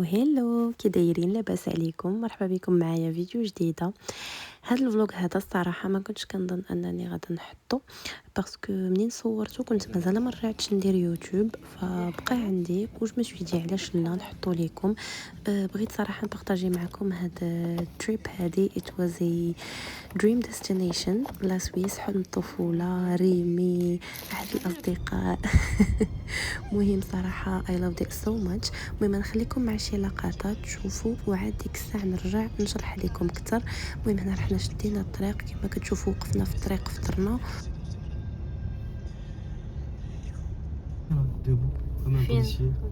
هيلو كي دايرين؟ لاباس عليكم؟ مرحبا بكم معايا فيديو جديده. هذا الفلوق هذا الصراحه ما كنتش كنظن انني غادي نحطه باسكو منين صورته كنت مازال ما رجعتش ندير يوتيوب، فبقى عندي وج ما دي علاش لا نحطو لكم. بغيت صراحه نبارطاجي معكم هاد التريب هادي. it was a dream destination لا سويس، حلم الطفوله، ريمي، احد الاصدقاء. مهم صراحه I loved it so much. المهم نخليكم مع شي لقطات تشوفوا وعاد ديك الساعه نرجع نشرح لكم اكثر. المهم هنا رحنا شدينا الطريق كما كتشوفوا، وقفنا في الطريق فطرنا. فين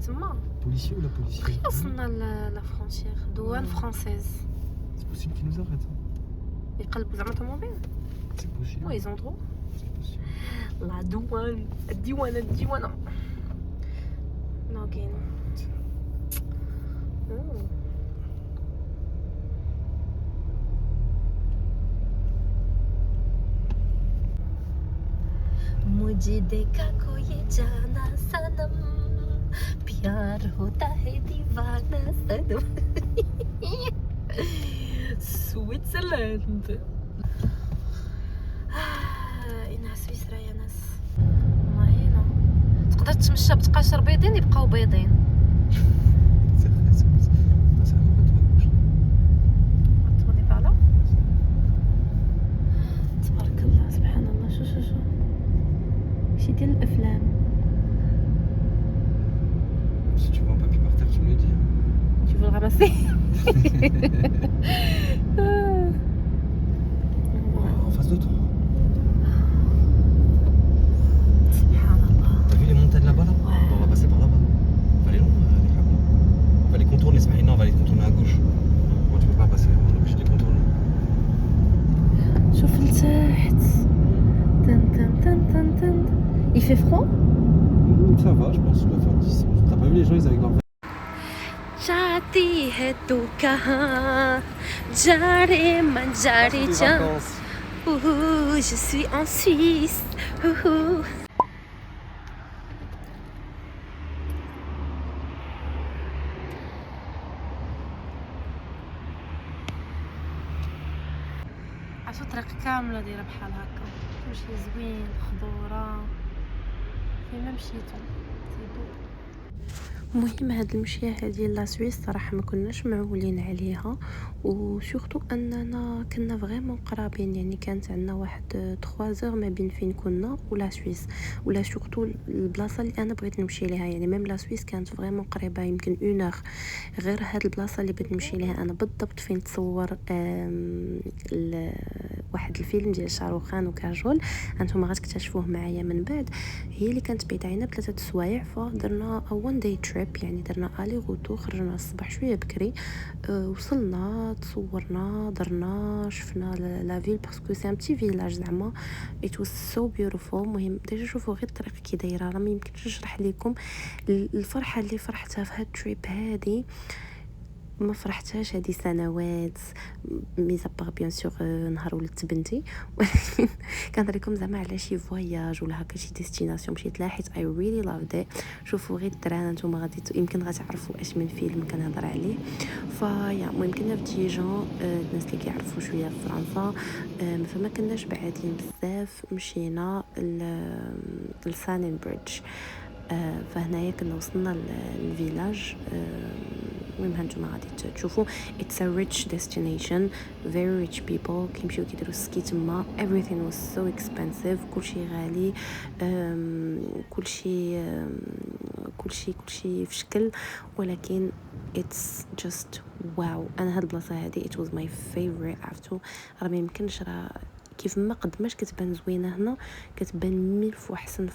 تما Policier ou la policière? وصلنا لا فرونتيير دوان فرانسيز. C'est possible qu'ils nous arrêtent. يقلبوا زعما طوموبيل. C'est possible. وي زون درو C'est possible. لا دوان الديوانه ناقين. मुझे देखा कोई जाना सनम प्यार होता है दीवाना सनम. سويسرلاند. إنها سويسرا يا ناس. والله هنا تقدر تمشى بتقاشر بيضين يبقاو بيضين. C'est vrai, c'est comme ça. Ça va pas trop gauche. توني بالا تبارك الله سبحان الله. شو ماشي ديال الافلام. Si tu vois un papier par terre, tu me le dis. Tu veux le ramasser? En face de toi. Subhanallah. T'as vu les montagnes là-bas là? Ouais. On va passer par là-bas. On va aller loin, les câbles. On va les contourner, Ismaïl. Non, on va les contourner à gauche. Bon, tu peux pas passer, on est obligé de les contourner. شوف لتحت. تن تن تن تن تن. Il fait froid? Ça va, je pense, ça doit faire 10. T'as pas vu les gens, ils avec leur जाती है तू कहाँ जा रे मन जा रे जा. Je suis en Suisse. عرفتوا الطريق كامله دايره بحال هكا، كلشي زوين خضوره فين ما مشيتو سيبو. المهم هاد المشيه هذه لا سويس صراحه ما كناش معولين عليها، وسورتو اننا كنا فريمون قرابين، يعني كانت عندنا واحد 3 ما بين فين كنا ولا سويس، ولا سورتو البلاصه اللي انا بغيت نمشي ليها. يعني ميم لا سويس كانت فريمون قريبه، يمكن 1 غير هاد البلاصه اللي بغيت نمشي ليها انا بالضبط فين تصور واحد الفيلم ديال شاروخان وكاجول، انتم غتكتشفوه معايا من بعد. هي اللي كانت بعيده علينا ب3 سوايع، فدرنا وان داي تريب، يعني درنا الي غوتو. خرجنا الصباح شويه بكري، وصلنا تصورنا درنا شفنا لا فيل باسكو سي ان بتي فيلاج زعما it was so beautiful. المهم ديجا شوفوا غير الطريق كي دايره، راه ما يمكنش نشرح لكم الفرحه اللي فرحتها في هاد التريب هذه. ما فرحتهاش هذه سنوات ميزا باغ بيان سور نهار ولدت بنتي، ولكن كنهضر لكم زعما على شي فواياج ولا هكا شي ديستيناسيون مشيت لها حيت اي ريلي لافد ات. شوفوا غير الدراري نتوما غادي يمكن غتعرفوا اش من فيلم كنهضر عليه. فيا المهم كنا في ديجون، الناس اللي كيعرفوا شويه في فرنسا، فما كناش بعادين بزاف. مشينا لسانين بريدج، فهنايا كنا وصلنا للفيلاج. المهم هانتوما غادي تشوفوا it's a rich destination, very rich people كيمشيو كيديروا السكي تما. everything was so expensive، كلشي غالي، كلشي في شكل، ولكن it's just واو. انا هاد البلاصه هادي it was my favorite. عرفتو راه ما يمكنش، راه كيف ما قدماش كتبان زوينه هنا كتبان 1000 واحسن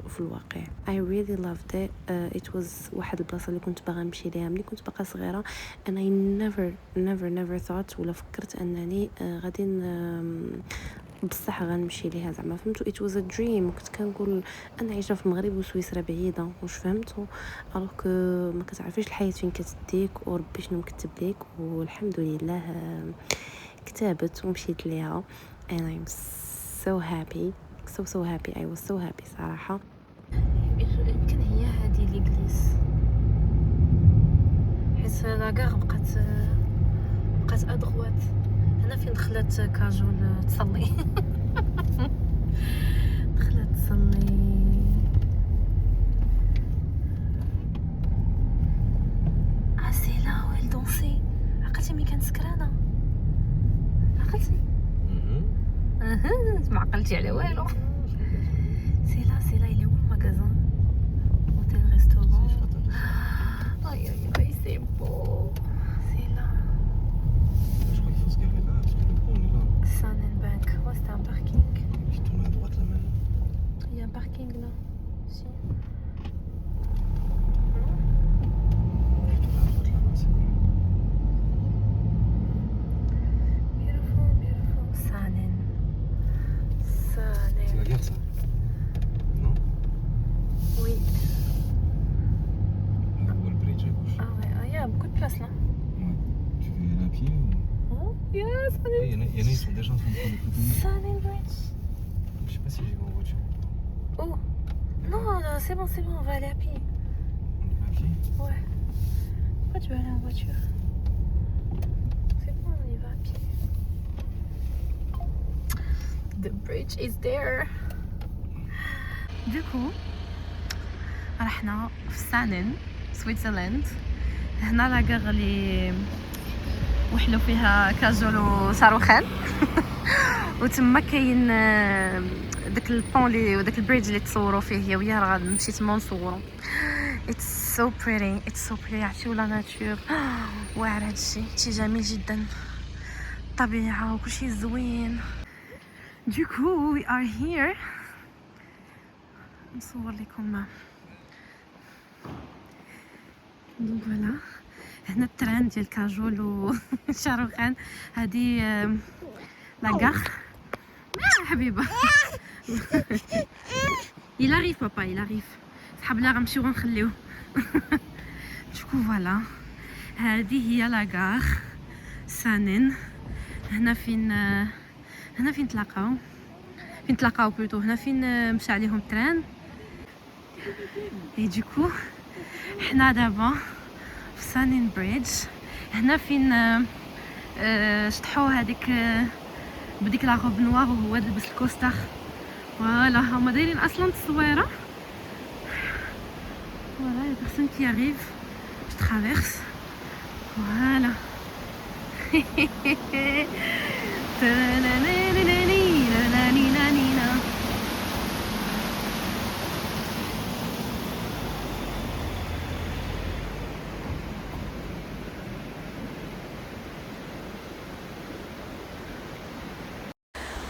في الواقع. I really loved it. It was واحد البلاصه اللي كنت باغا نمشي ليها ملي كنت باقا صغيره، and I never thought ولا فكرت انني غادي بصح غنمشي ليها زعما، فهمتوا it was a dream. كنت كنقول انا عايشه في المغرب وسويسرا بعيده، واش فهمتوا الوغ كو ما كتعرفيش الحياه فين كتديك وربي شنو مكتب ليك، والحمد لله كتابت ومشيت ليها. and I'm so happy. I was so happy صراحة. يمكن هي هذه ليغليز لاكار بقات ادغوات. هنا فين دخلت كاجول تصلي. دخلت تصلي. سي لا ويل دونسي. عقلتي ملي كانت سكرانه؟ عقلتي؟ ما عقلتي على والو. سي لا il est où le magasin? Hôtel restaurant. Aïe aïe aïe c'est beau. C'est là. Je crois qu'il faut se garer là parce que le pont on est là. Sonnenbank. Ouais, c'est un parking. Je tourne à droite là maintenant. Il y a un parking là. Si. Je tourne à droite là-bas, c'est bon. Beautiful. Sonnen. C'est la gare ça? Non? Oui. Là où est le bridge à gauche. Ah ouais, il y a beaucoup de place là. Ouais. Tu veux y aller à pied ou... Oh, yes, Il y en a, ils sont déjà en train de prendre des photos. Sonnen Bridge. Je sais pas si j'y vais en voiture. Oh. Non, c'est bon, on va aller à pied. On y va à pied? Ouais. Pourquoi tu veux aller en voiture? C'est bon, on y va à pied. The bridge is there. Du coup, رحنا في سانن سويسرلاند. هنا لاكار اللي وحلو فيها كاجول وشاروخان. وتما كاين داك البون لي وداك البريدج اللي تصوروا فيه هي وياه. راه غنمشي تما نصوروا. It's so pretty. عرفتي ولا ناتور. واعر هادشي جميل جدا. الطبيعه وكلشي زوين. Du coup, we are here. نصور لكم. دونك فوالا هنا التران ديال كاجول وشاروخان. هادي لاكار. حبيبه. il arrive papa il arrive. صحاب لا غنمشيو غنخليوه. دوكو فوالا هادي هي لاكار سانن. هنا فين تلاقاو بلوتو. هنا فين مشى عليهم التران. اي دوكو حنا دابا في سانين بريدج. هنا فين شطحوا هذيك بديك لا روب نوار وهو لبس الكوستار. فوالا هما دايرين اصلا التصويره. فوالا لا بيرسون كي اريف جو ترافيرس. فوالا.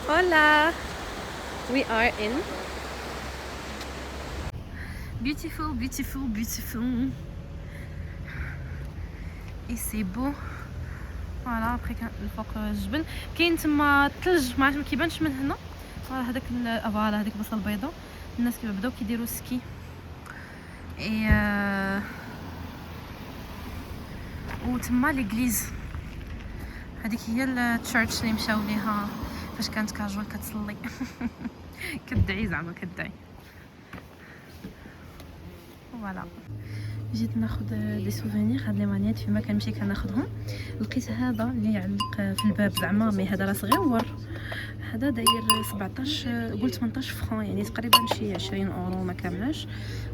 Hola, we are in beautiful et c'est beau. فوالا ابخي كان الفوق الجبل كاين تما الثلج ما عرفت ما كيبانش من هنا. هذاك فوالا هذيك البصله البيضاء. الناس كيما بداو كيديروا سكي. اي وتما ليغليز هذيك هي التشيرش اللي مشاو ليها فاش كانت كاجول كتصلي. كدعي زعما كدعي. فوالا جيت ناخذ دي سوفينير. هاد لي مانيات فيما كنمشي كناخذهم. لقيت هذا اللي يعلق في الباب زعما مي هذا راه صغيور. هذا داير 17 قلت 18 فران يعني تقريبا شي 20 اورو ما كاملاش.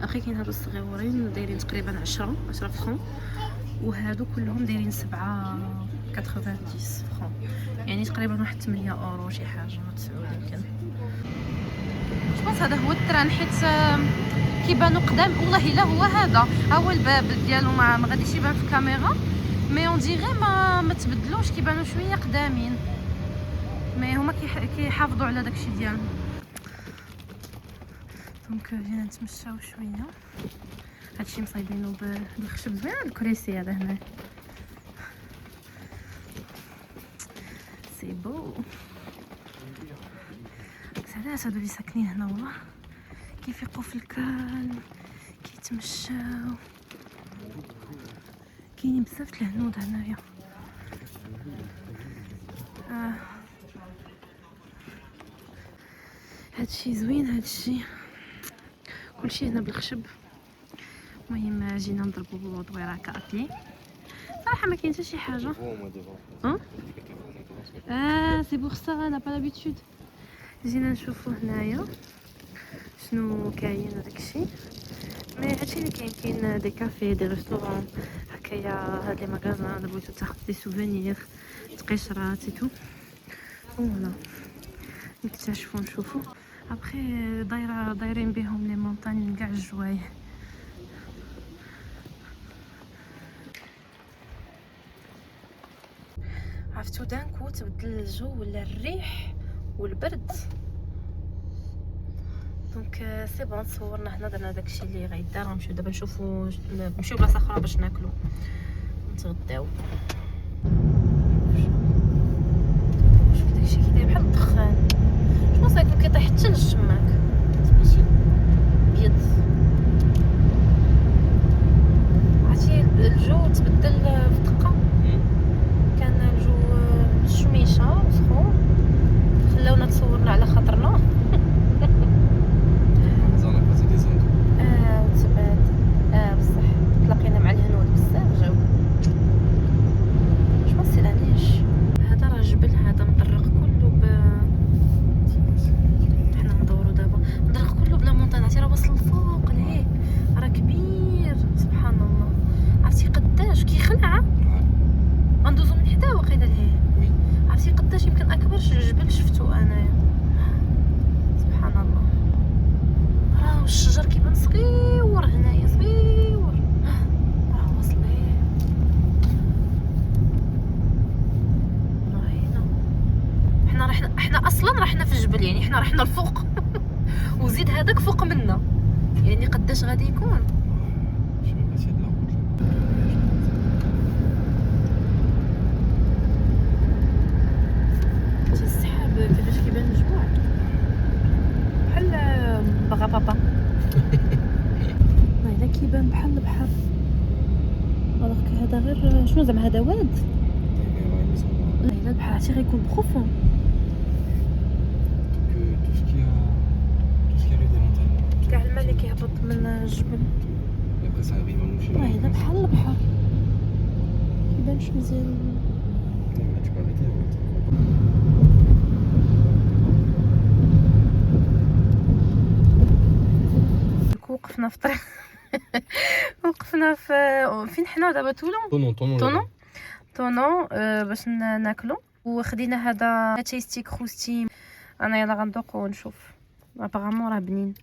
اخي كاين هادو الصغيورين دايرين تقريبا 10 فران. وهادو كلهم دايرين 7.90 فران يعني تقريبا واحد 8 اورو شي حاجه 9 يمكن. جوبونس هذا هو التران حيت كيبانوا قدام. والله الا هو هذا هو الباب ديالو ما غاديش يبان في الكاميرا مي اون ديغي ما تبدلوش كيبانوا شويه قدامين مي هما كيحافظوا على داكشي ديالهم. دونك جينا نتمشاو شويه. هادشي مصايبينو بالخشب زوين. الكريسي هذا هنا سي بو. علاش هادو اللي ساكنين هنا والله كيفيقوا في الكالم كيتمشاو. كاينين بزاف الهنود هنايا. هادشي زوين. هادشي كلشي هنا بالخشب. المهم جينا نضربو دويره كابي. بصراحه ما كاين حتى شي حاجه. سي بور سا انا با لابيتود. جينا نشوفو هنايا شنو كاين وداكشي، مي هادشي اللي كاين دي كافي دي ريستورون هكايا، هاد لي ماغازان الا بغيتو تاخذ دي سوفونير تقشرات اي تو فوالا نكتشفو نشوفو. ابخي دايرين بهم لي مونطاني كاع الجوايه. عرفتو دانكو تبدل الجو ولا الريح والبرد، دونك سي بون تصورنا هنا درنا داكشي اللي غيدار. نمشيو دابا نمشيو بلاصه اخرى باش ناكلو نتغداو. شوف داكشي كيداير بحال الدخان، شنو صايب كيطيح حتى للشماك بيض. عرفتي الجو تبدل في دقه، كان الجو شميشه وسخون خلاونا تصورنا على خاطرنا. وتبات بصح تلاقينا مع الهنود بزاف جاو. شنو سيلانيش هذا؟ راه جبل هذا مطرق كله حنا ندورو دابا مطرق كله بلا مونطان. عرفتي راه واصل الفوق لهيه، راه كبير سبحان الله. عرفتي قداش كيخلع غندوزو من حداه واقيلا لهيه. عرفتي قداش يمكن اكبر جبل شفتو انايا سبحان الله. راه الشجر كيبان صغيور هنايا صغيور، راه واصل لهيه. والله حنا اصلا رحنا في الجبل، يعني حنا رحنا الفوق وزيد هذاك فوق منا، يعني قداش غادي يكون. السحاب كيفاش كيبان مجموع بحال بغا بابا. هذا كيبان بحال البحر، الوغ هذا غير شنو زعما هذا واد. لا الا البحر عرفتي غيكون بروفون. كاع الماء اللي كيهبط من الجبل راه هذا بحال البحر، كيبانش مزيان. وقفنا في طريق وقفنا في فين حنا دابا؟ طونو باش ناكلو، وخدينا هذا تيستي كروستي. انا يلا غندوق ونشوف ابارامون راه بنين.